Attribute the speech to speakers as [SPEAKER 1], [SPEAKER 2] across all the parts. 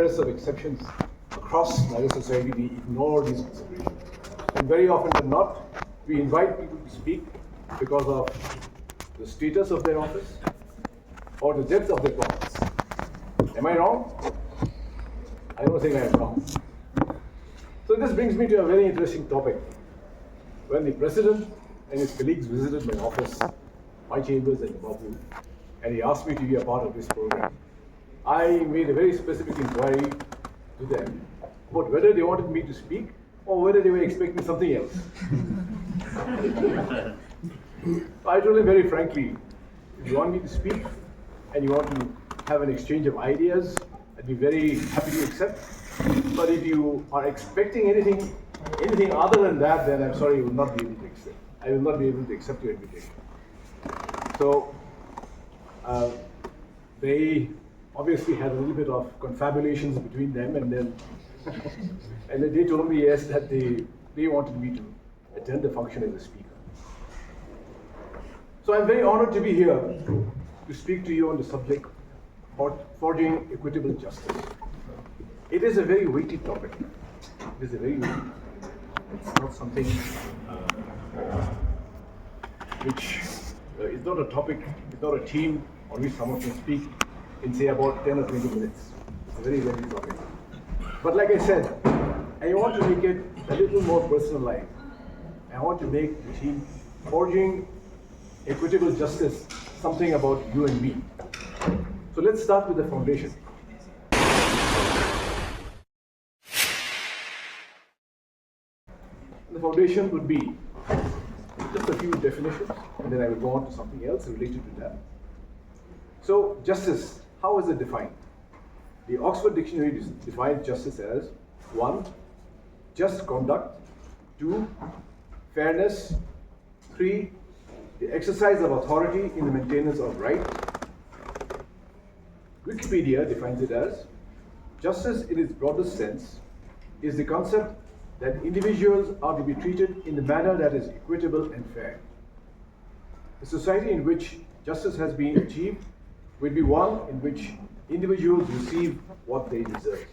[SPEAKER 1] unless of exceptions across Niger society, we ignore these considerations. And very often than not, we invite people to speak because of the status of their office or the depth of their problems. Am I wrong? I don't think I am wrong. So this brings me to a very interesting topic. When the president and his colleagues visited my office, my chambers at Babu, and he asked me to be a part of this program, I made a very specific inquiry to them about whether they wanted me to speak or whether they were expecting something else. I told them very frankly, if you want me to speak and you want to have an exchange of ideas, I'd be very happy to accept. But if you are expecting anything other than that, then I'm sorry, I will not be able to accept. I will not be able to accept your invitation. So they obviously had a little bit of confabulations between them, and then they told me yes that they wanted me to attend the function as a speaker. So I'm very honored to be here to speak to you on the subject of forging equitable justice. It is a very weighty topic. It is a very weighty topic. It's not something which is not a topic, it's not a theme on which someone can speak in say about 10 or 20 minutes. It's a very weighty topic. But like I said, I want to make it a little more personalized. I want to make the theme forging equitable justice something about you and me. So let's start with the foundation. The foundation would be just a few definitions, and then I will go on to something else related to that. So, justice, how is it defined? The Oxford Dictionary defines justice as 1. Just conduct, 2. Fairness, 3. The exercise of authority in the maintenance of right. Wikipedia defines it as justice in its broadest sense is the concept that individuals are to be treated in the manner that is equitable and fair. A society in which justice has been achieved will be one in which individuals receive what they deserve.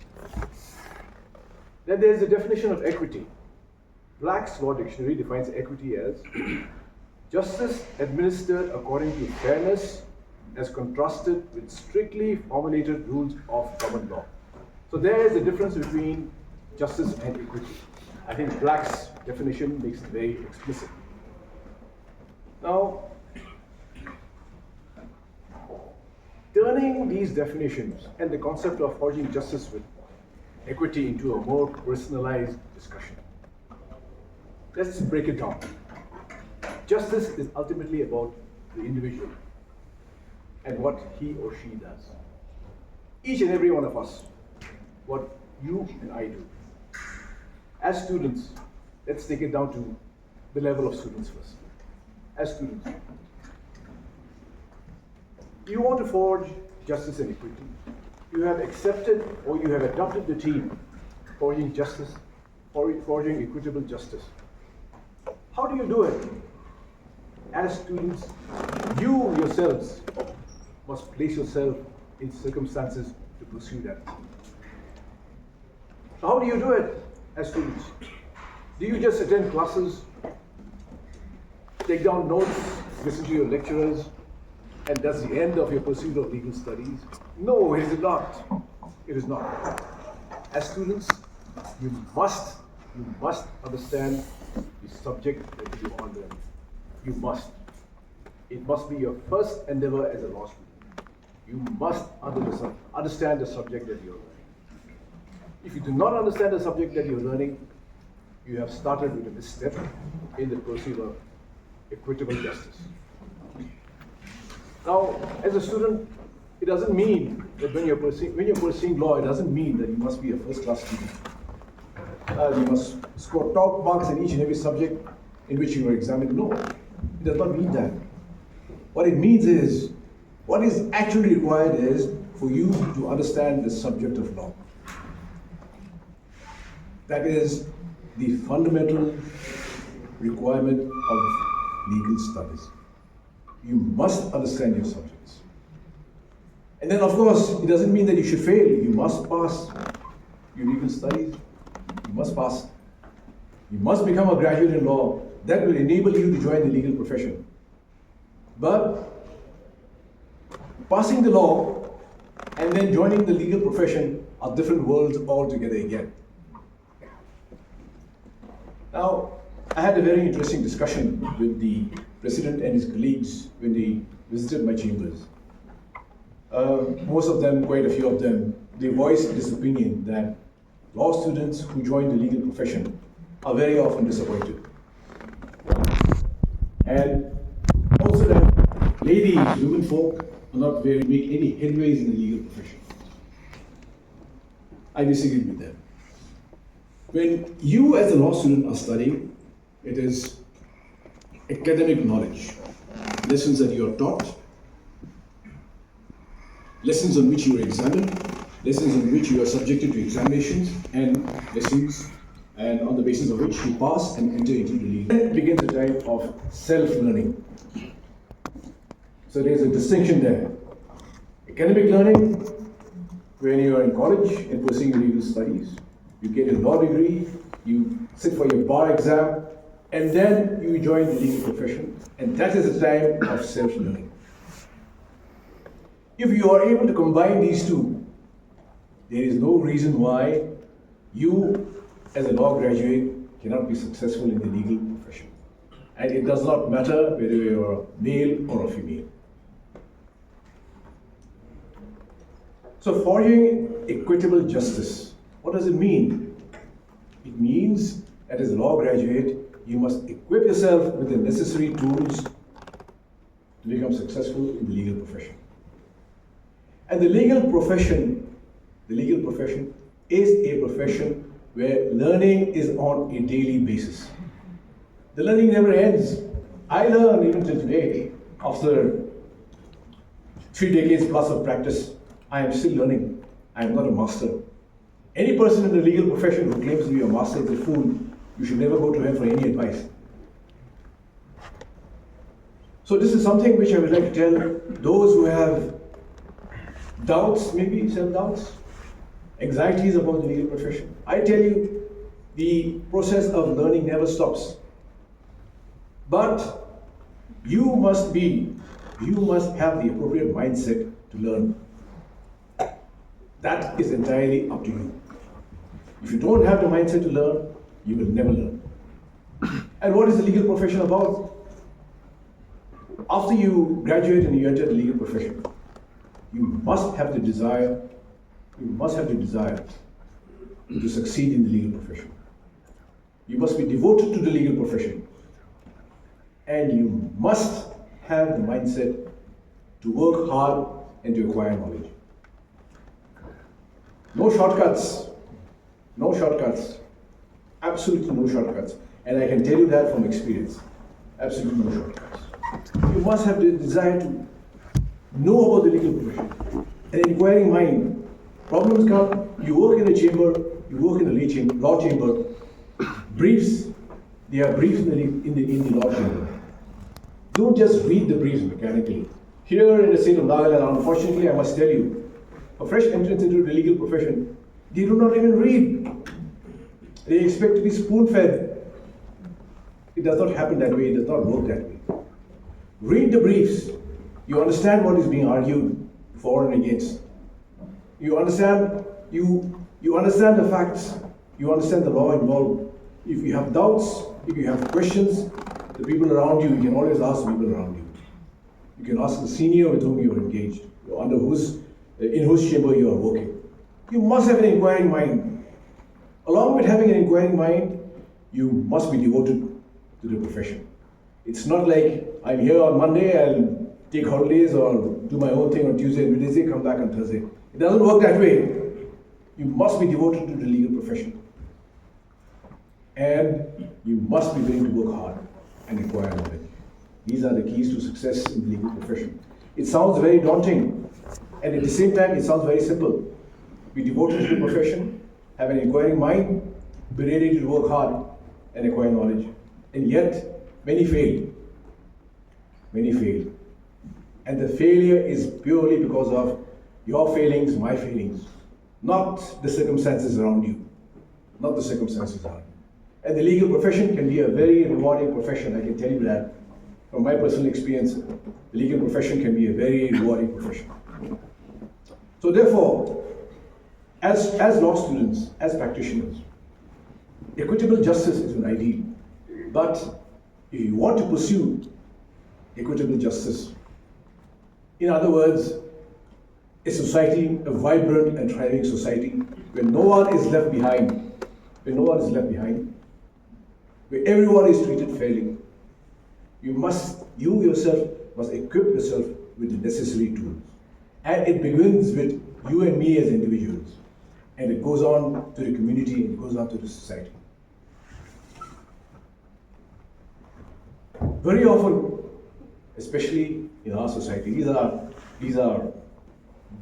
[SPEAKER 1] Then there is the definition of equity. Black's Law Dictionary defines equity as justice administered according to fairness as contrasted with strictly formulated rules of common law. So there is a difference between justice and equity. I think Black's definition makes it very explicit. Now, turning these definitions and the concept of forging justice with equity into a more personalized discussion. Let's break it down. Justice is ultimately about the individual and what he or she does. Each and every one of us, what you and I do. As students, let's take it down to the level of students first. As students, you want to forge justice and equity. You have accepted or you have adopted the theme, forging justice, forging equitable justice. How do you do it? As students, you yourselves must place yourself in circumstances to pursue that. So how do you do it as students? Do you just attend classes, take down notes, listen to your lecturers, and that's the end of your pursuit of legal studies? No, it is not. It is not. As students, you must understand the subject that you are learning. You must. It must be your first endeavor as a law student. You must understand the subject that you're learning. If you do not understand the subject that you're learning, you have started with a misstep in the pursuit of equitable justice. Now, as a student, it doesn't mean that when you're pursuing law, it doesn't mean that you must be a first-class student. You must score top marks in each and every subject in which you are examined. No, it does not mean that. What it means is, what is actually required is for you to understand the subject of law. That is the fundamental requirement of legal studies. You must understand your subjects. And then, of course, it doesn't mean that you should fail. You must pass your legal studies, you must pass. You must become a graduate in law. That will enable you to join the legal profession. But passing the law and then joining the legal profession are different worlds altogether again. Now, I had a very interesting discussion with the president and his colleagues when they visited my chambers. Most of them, quite a few of them, they voiced this opinion that law students who join the legal profession are very often disappointed. And also that ladies, women folk, are not make any headways in the legal profession. I disagree with them. When you as a law student are studying, it is academic knowledge, lessons that you are taught, lessons on which you are examined, lessons on which you are subjected to examinations, and lessons and on the basis of which you pass and enter into the legal. Then begins the time of self-learning. So there is a distinction there. Academic learning, when you are in college and pursuing your legal studies, you get a law degree, you sit for your bar exam, and then you join the legal profession, and that is the time of self-learning. If you are able to combine these two, there is no reason why you, as a law graduate, cannot be successful in the legal profession. And it does not matter whether you are a male or a female. So forging equitable justice, what does it mean? It means that as a law graduate, you must equip yourself with the necessary tools to become successful in the legal profession. And the legal profession is a profession where learning is on a daily basis. The learning never ends. I learn even till today, after 3 decades plus of practice, I am still learning. I am not a master. Any person in the legal profession who claims to be a master is a fool. You should never go to him for any advice. So this is something which I would like to tell those who have doubts, maybe self-doubts, anxieties about the legal profession. I tell you, the process of learning never stops. But you must have the appropriate mindset to learn. That is entirely up to you. If you don't have the mindset to learn, you will never learn. And what is the legal profession about? After you graduate and you enter the legal profession, you must have the desire to succeed in the legal profession. You must be devoted to the legal profession. And you must have the mindset to work hard and to acquire knowledge. No shortcuts. No shortcuts. Absolutely no shortcuts. And I can tell you that from experience. Absolutely no shortcuts. You must have the desire to know about the legal profession. An inquiring mind. Problems come, you work in a chamber, you work in a law chamber. Briefs, there are briefs in the law chamber. Don't just read the briefs mechanically. Here in the state of Nagaland, unfortunately, I must tell you, a fresh entrance into the legal profession, they do not even read. They expect to be spoon-fed. It does not happen that way, it does not work that way. Read the briefs. You understand what is being argued for and against. You understand the facts. You understand the law involved. If you have doubts, if you have questions, the people around you can always ask the people around you. You can ask the senior with whom you are engaged, in whose chamber you are working. You must have an inquiring mind. Along with having an inquiring mind, you must be devoted to the profession. It's not like I'm here on Monday, I'll take holidays or do my own thing on Tuesday and Wednesday, come back on Thursday. It doesn't work that way. You must be devoted to the legal profession. And you must be willing to work hard and acquire knowledge. These are the keys to success in the legal profession. It sounds very daunting, and at the same time, it sounds very simple. Be devoted to the profession, have an inquiring mind, be ready to work hard and acquire knowledge. And yet, many fail. Many fail. And the failure is purely because of your failings, my failings. not the circumstances around you. Not the circumstances around you. And the legal profession can be a very rewarding profession, I can tell you that. From my personal experience, the legal profession can be a very rewarding profession. So therefore, as law students, as practitioners, equitable justice is an ideal. But if you want to pursue equitable justice, in other words, a society, a vibrant and thriving society, where no one is left behind, where everyone is treated fairly, you yourself must equip yourself with the necessary tools. And it begins with you and me as individuals. And it goes on to the community, and it goes on to the society. Very often, especially in our society, these are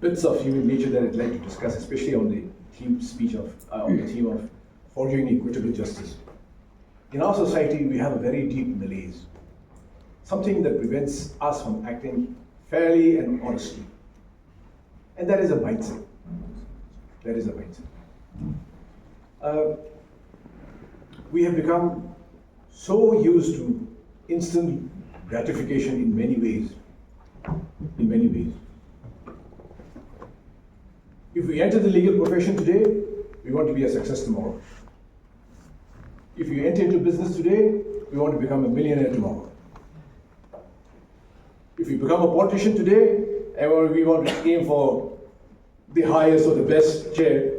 [SPEAKER 1] bits of human nature that I'd like to discuss, especially on the theme of forging equitable justice. In our society, we have a very deep malaise, something that prevents us from acting fairly and honestly. And that is a mindset. We have become so used to instant gratification in many ways. If we enter the legal profession today, we want to be a success tomorrow. If you enter into business today, we want to become a millionaire tomorrow. If you become a politician today, we want to aim for the highest or the best chair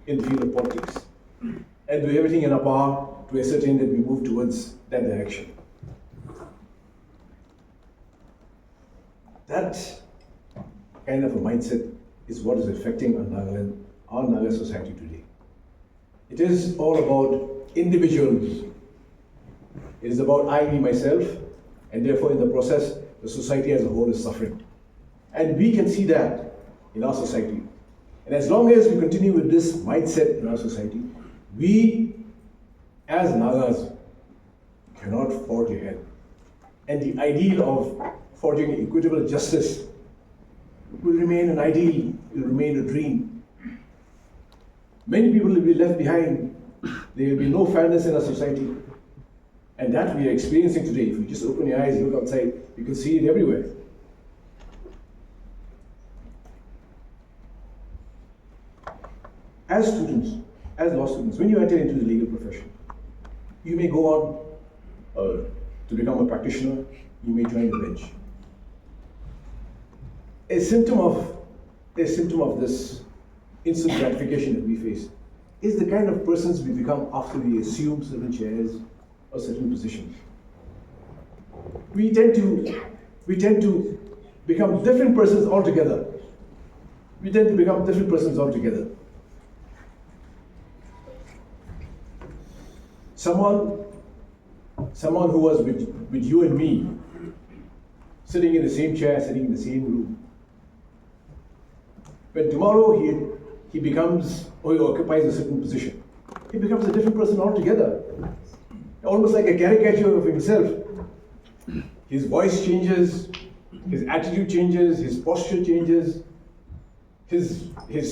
[SPEAKER 1] in the field of politics, and do everything in our power to ascertain that we move towards that direction. That kind of a mindset is what is affecting our Naga society today. It is all about individuals. It is about I, me, myself, and therefore in the process, the society as a whole is suffering. And we can see that in our society. And as long as we continue with this mindset in our society, we as Nagas cannot forge ahead. And the ideal of forging equitable justice will remain an ideal, it will remain a dream. Many people will be left behind. There will be no fairness in our society. And that we are experiencing today. If you just open your eyes, look outside, you can see it everywhere. As students, as law students, when you enter into the legal profession, you may go on to become a practitioner, you may join the bench. A symptom of this instant gratification that we face is the kind of persons we become after we assume certain chairs or certain positions. We tend to become different persons altogether. Someone who was with you and me, sitting in the same chair, sitting in the same room. When tomorrow he becomes, or he occupies a certain position, he becomes a different person altogether. Almost like a caricature of himself. His voice changes, his attitude changes, his posture changes, his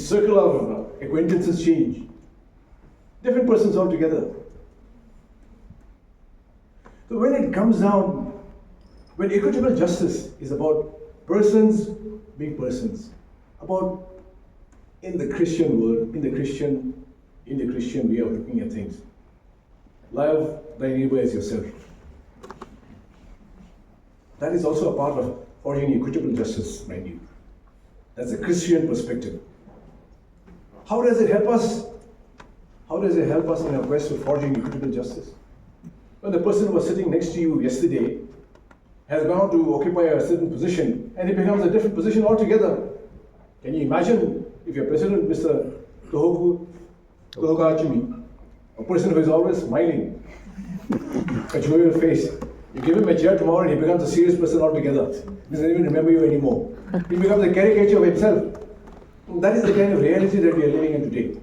[SPEAKER 1] circle of acquaintances change. Different persons altogether. So when it comes down, when equitable justice is about persons being persons, about in the Christian world, in the Christian way of looking at things, love thy neighbor as yourself. That is also a part of forging equitable justice, mind you. That's a Christian perspective. How does it help us? How does it help us in our quest for forging equitable justice? When the person who was sitting next to you yesterday has gone to occupy a certain position and it becomes a different position altogether. Can you imagine if your president, Mr. 𝐀𝐤𝐢𝐭𝐶, a person who is always smiling, a jovial face, you give him a chair tomorrow and he becomes a serious person altogether. He doesn't even remember you anymore. He becomes a caricature of himself. That is the kind of reality that we are living in today.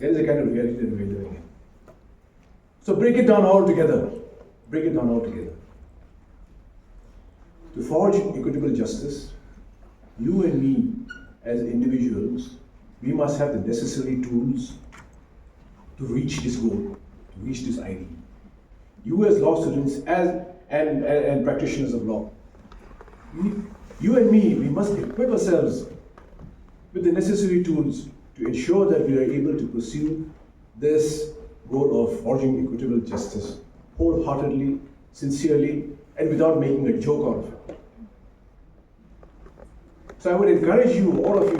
[SPEAKER 1] That is the kind of reality that we are living in. So break it down all together. Break it down all together. To forge equitable justice, you and me as individuals we must have the necessary tools to reach this goal, to reach this ideal. You as law students and practitioners of law, you and me, we must equip ourselves with the necessary tools to ensure that we are able to pursue this goal of forging equitable justice wholeheartedly, sincerely, and without making a joke out of it. So I would encourage you, all of you,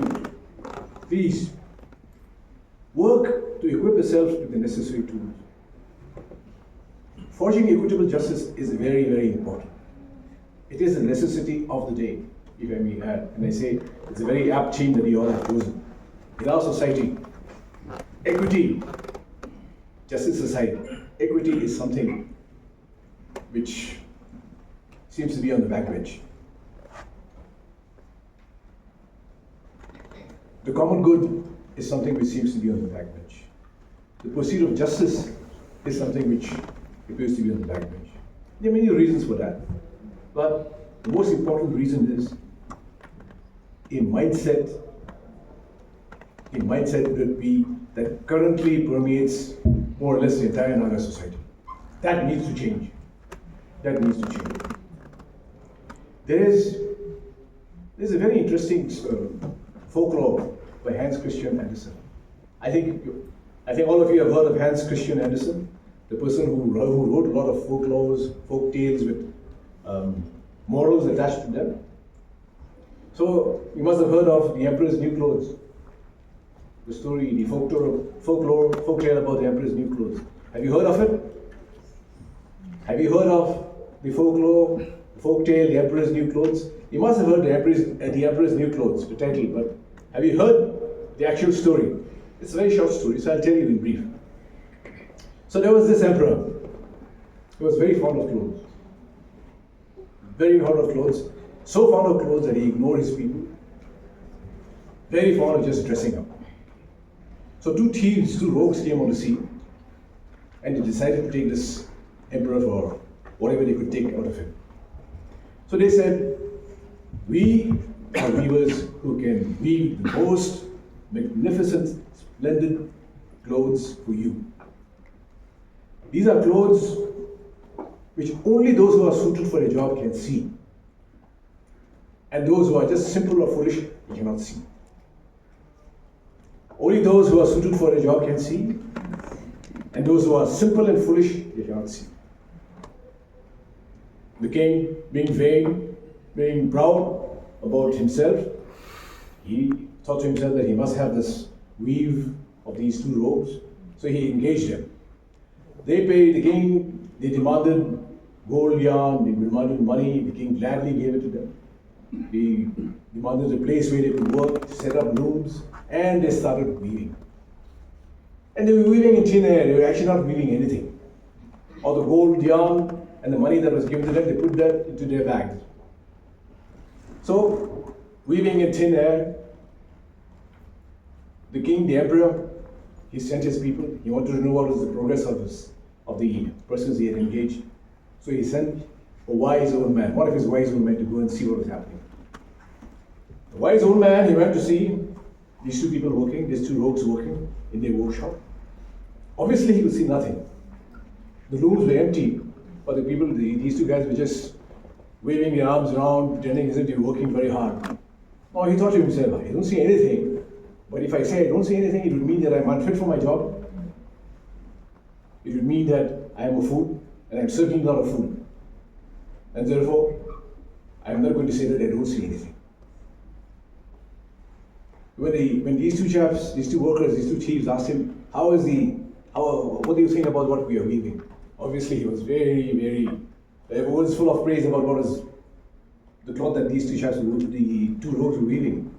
[SPEAKER 1] please work to equip yourselves with the necessary tools. Forging equitable justice is very, very important. It is a necessity of the day, if I may add. And I say it's a very apt theme that you all have chosen. In our society, equity, justice society, equity is something which seems to be on the back bench. The common good is something which seems to be on the back bench. The pursuit of justice is something which appears to be on the back bench. There are many reasons for that. But the most important reason is a mindset that currently permeates more or less the entire Naga society. That needs to change. That needs to change. There's a very interesting folklore by Hans Christian Andersen. I think all of you have heard of Hans Christian Andersen, the person who wrote a lot of folklores, folk tales with morals attached to them. So you must have heard of The Emperor's New Clothes. The story, the folk tale about the Emperor's New Clothes. Have you heard of it? Have you heard of the folk tale, The Emperor's New Clothes? You must have heard the Emperor's New Clothes, the title, but have you heard the actual story? It's a very short story, so I'll tell you in brief. So there was this emperor who was very fond of clothes. Very fond of clothes. So fond of clothes that he ignored his people. Very fond of just dressing up. So two rogues came on the scene, and they decided to take this emperor for whatever they could take out of him. So they said, we are weavers who can weave the most magnificent, splendid clothes for you. These are clothes which only those who are suited for a job can see. And those who are just simple or foolish, they cannot see. Only those who are suited for a job can see, and those who are simple and foolish, they cannot see. The king, being vain, being proud about himself, he thought to himself that he must have this weave of these two robes, so he engaged them. They paid the king, they demanded gold yarn, they demanded money, the king gladly gave it to them. They demanded a place where they could work, set up looms, and they started weaving. And they were weaving in thin air, they were actually not weaving anything. All the gold yarn and the money that was given to them, they put that into their bags. So, weaving in thin air, the king, the emperor, he sent his people. He wanted to know what was the progress of the persons he had engaged. So he sent a wise old man, one of his wise old men, to go and see what was happening. The wise old man, he went to see these two people working, these two rogues working in their workshop. Obviously, he could see nothing. The looms were empty, but the people, these two guys were just waving their arms around, pretending as if they were working very hard. Now he thought to himself, I don't see anything. But if I say I don't see anything, it would mean that I'm unfit for my job. It would mean that I am a fool, and I'm certainly not a fool. And therefore, I'm not going to say that I don't see anything. When these two chaps, these two workers, these two thieves asked him, what do you think about what we are weaving? Obviously, he was very was full of praise about what was the cloth that these two chaps, the two rogues were weaving.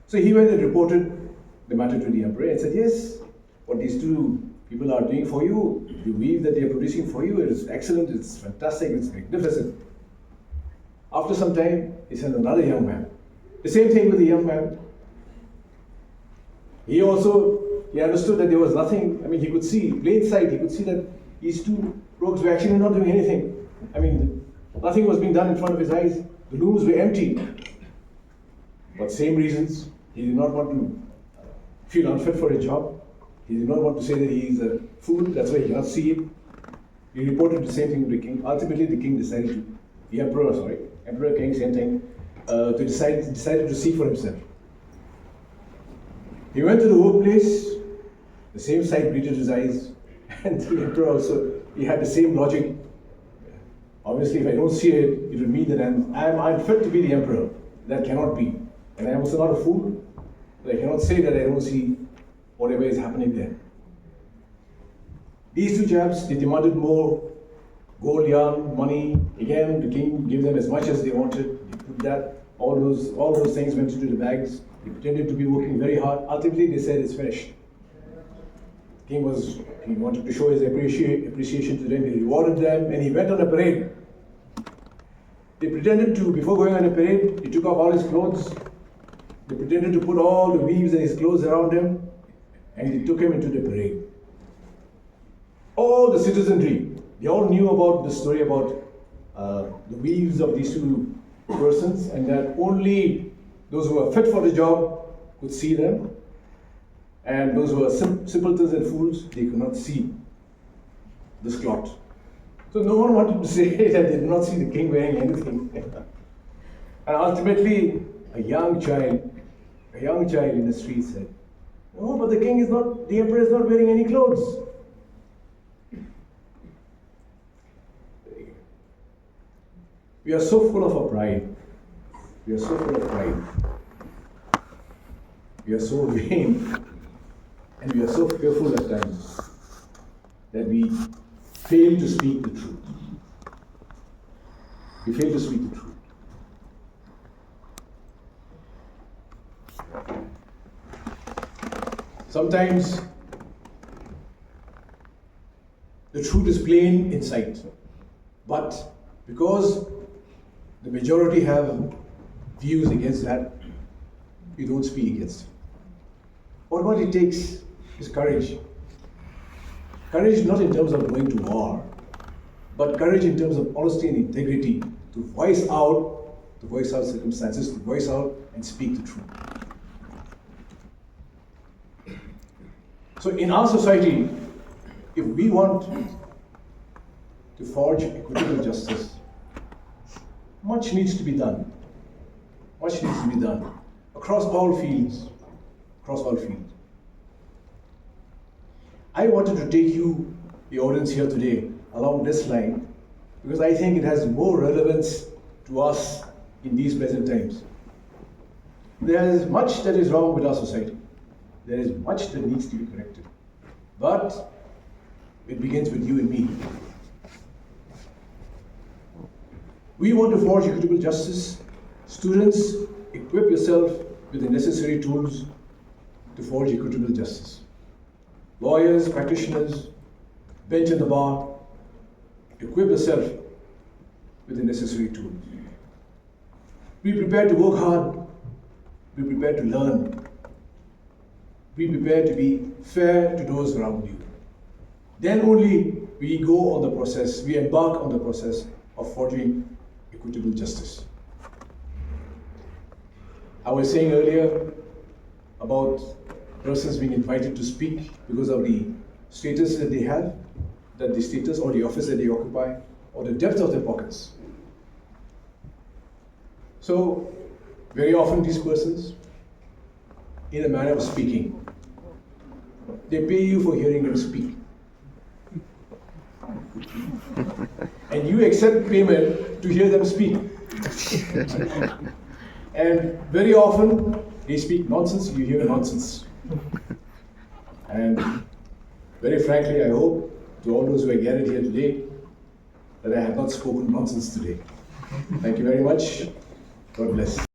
[SPEAKER 1] So he went and reported the matter to the emperor and said, yes, what these two people are doing for you, the weave that they are producing for you, it is excellent, it's fantastic, it's magnificent. After some time, he sent another young man. The same thing with the young man. He understood that there was nothing, he could see, plain sight, he could see that these two rogues were actually not doing anything. Nothing was being done in front of his eyes. The looms were empty. But same reasons, he did not want to feel unfit for a job. He did not want to say that he is a fool, that's why he cannot see it. He reported the same thing to the king. Ultimately, the king decided Emperor King, same thing, decided to see for himself. He went to the workplace, the same sight greeted his eyes, and the emperor also, he had the same logic. Obviously, if I don't see it, it would mean that I'm unfit to be the emperor. That cannot be. And I'm also not a fool. I cannot say that I don't see whatever is happening there. These two chaps, they demanded more gold, yarn, money. Again, the king gave them as much as they wanted. They put that, all those things went into the bags. They pretended to be working very hard. Ultimately, they said it's finished. The king wanted to show his appreciation to them. He rewarded them, and he went on a parade. They pretended to, before going on a parade, he took off all his clothes. They pretended to put all the weaves and his clothes around him, and he took him into the parade. All the citizenry, they all knew about the story about the weaves of these two persons, and that only those who were fit for the job could see them, and those who were simpletons and fools, they could not see this cloth. So no one wanted to say that they did not see the king wearing anything. And ultimately, a young child in the street said, "No, but the emperor is not wearing any clothes." We are so full of our pride. We are so full of pride. We are so vain. And we are so fearful at times that we fail to speak the truth. We fail to speak the truth. Sometimes the truth is plain in sight, but because the majority have views against that, we don't speak against it. What it takes is courage. Courage not in terms of going to war, but courage in terms of honesty and integrity to voice out circumstances, to voice out and speak the truth. So in our society, if we want to forge equitable justice, much needs to be done. Much needs to be done across all fields. I wanted to take you, the audience here today, along this line because I think it has more relevance to us in these present times. There is much that is wrong with our society. There is much that needs to be corrected. But it begins with you and me. We want to forge equitable justice. Students, equip yourself with the necessary tools to forge equitable justice. Lawyers, practitioners, bench in the bar, equip yourself with the necessary tools. Be prepared to work hard. Be prepared to learn. Be prepared to be fair to those around you. Then only we go on the process, we embark on the process of forging equitable justice. I was saying earlier about persons being invited to speak because of the status that they have, that the status or the office that they occupy, or the depth of their pockets. So, very often these persons, in a manner of speaking, they pay you for hearing them speak. And you accept payment to hear them speak. And very often, they speak nonsense, you hear nonsense. And very frankly, I hope to all those who are gathered here today that I have not spoken nonsense today. Thank you very much. God bless.